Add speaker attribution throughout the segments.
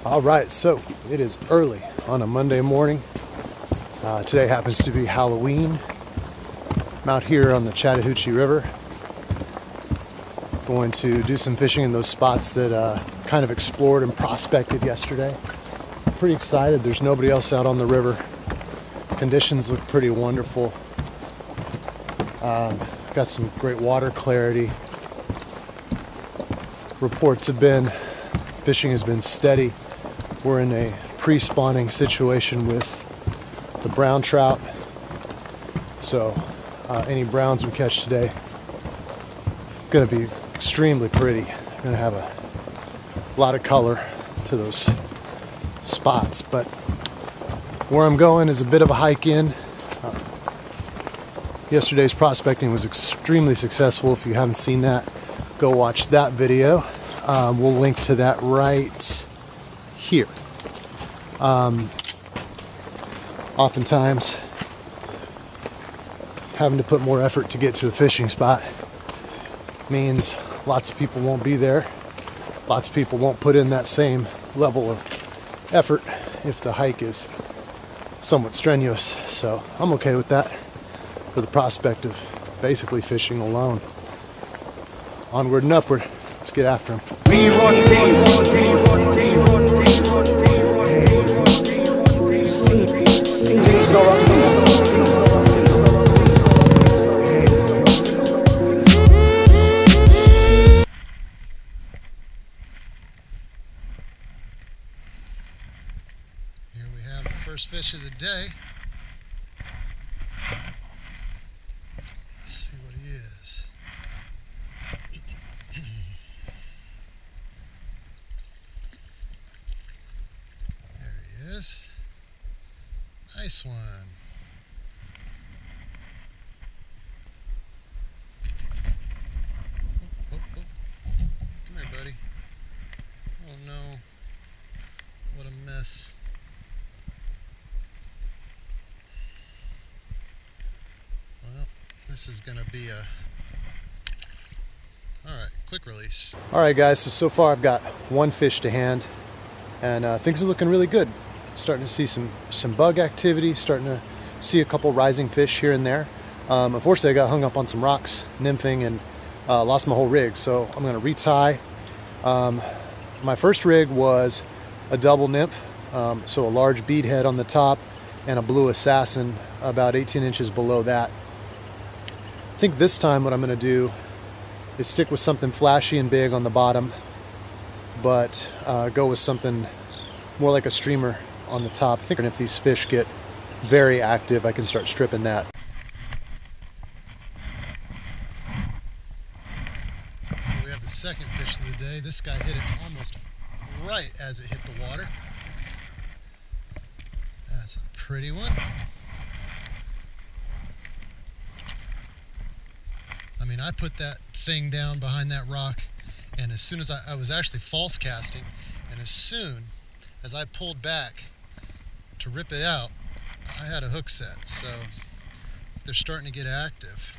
Speaker 1: All right, so it is early on a Monday morning. Today happens to be Halloween. I'm out here on the Chattahoochee River. Going to do some fishing in those spots that kind of explored and prospected yesterday. Pretty excited. There's nobody else out on the river. Conditions look pretty wonderful. Got some great water clarity. Reports have been fishing has been steady. We're in a pre-spawning situation with the brown trout. So any browns we catch today going to be extremely pretty. Going to have a lot of color to those spots. But where I'm going is a bit of a hike in. Yesterday's prospecting was extremely successful. If you haven't seen that, go watch that video. We'll link to that right here. Oftentimes, having to put more effort to get to a fishing spot means lots of people won't be there. Lots of people won't put in that same level of effort if the hike is somewhat strenuous. So I'm okay with that for the prospect of basically fishing alone. Onward and upward. Let's get after them.
Speaker 2: We run
Speaker 1: Here we have the first fish of the day. Let's see what he is. Is. Nice one. Oh. Come here, buddy. Oh no. What a mess. Well, this is going to be a... Alright, quick release. Alright guys, so far I've got one fish to hand. And things are looking really good. Starting to see some bug activity, starting to see a couple rising fish here and there. Unfortunately, I got hung up on some rocks, nymphing, and lost my whole rig. So I'm going to retie. My first rig was a double nymph, so a large bead head on the top and a blue assassin about 18 inches below that. I think this time what I'm going to do is stick with something flashy and big on the bottom, but go with something more like a streamer on the top. I think if these fish get very active, I can start stripping that. We have the second fish of the day. This guy hit it almost right as it hit the water. That's a pretty one. I mean, I put that thing down behind that rock, and as soon as I was actually false casting, and as soon as I pulled back to rip it out, I had a hook set. So they're starting to get active.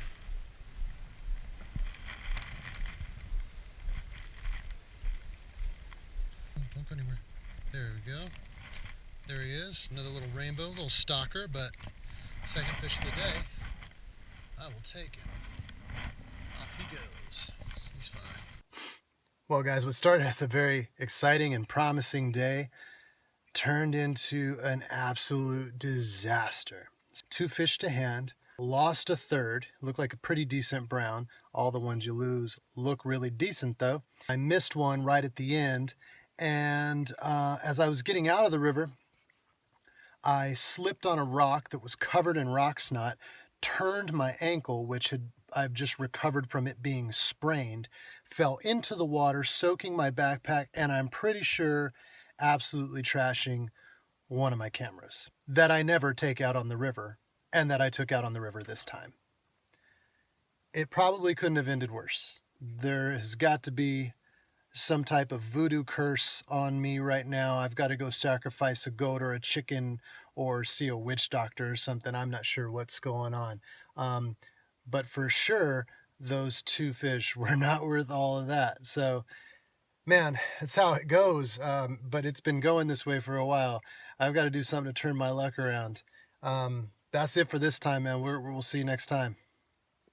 Speaker 1: There we go. There he is, another little rainbow, little stalker, but second fish of the day. I will take it. Off he goes. He's fine. Well, guys, what started as a very exciting and promising day turned into an absolute disaster. 2 fish to hand, lost a third, looked like a pretty decent brown. All the ones you lose look really decent though. I missed one right at the end, and as I was getting out of the river, I slipped on a rock that was covered in rock snot, turned my ankle, which I've just recovered from it being sprained, fell into the water, soaking my backpack, and I'm pretty sure absolutely trashing one of my cameras that I never take out on the river and that I took out on the river this time. It probably couldn't have ended worse. There has got to be some type of voodoo curse on me right now. I've got to go sacrifice a goat or a chicken or see a witch doctor or something. I'm not sure what's going on. But for sure, those 2 fish were not worth all of that. So, man, that's how it goes. But it's been going this way for a while. I've got to do something to turn my luck around. That's it for this time, man. We'll see you next time.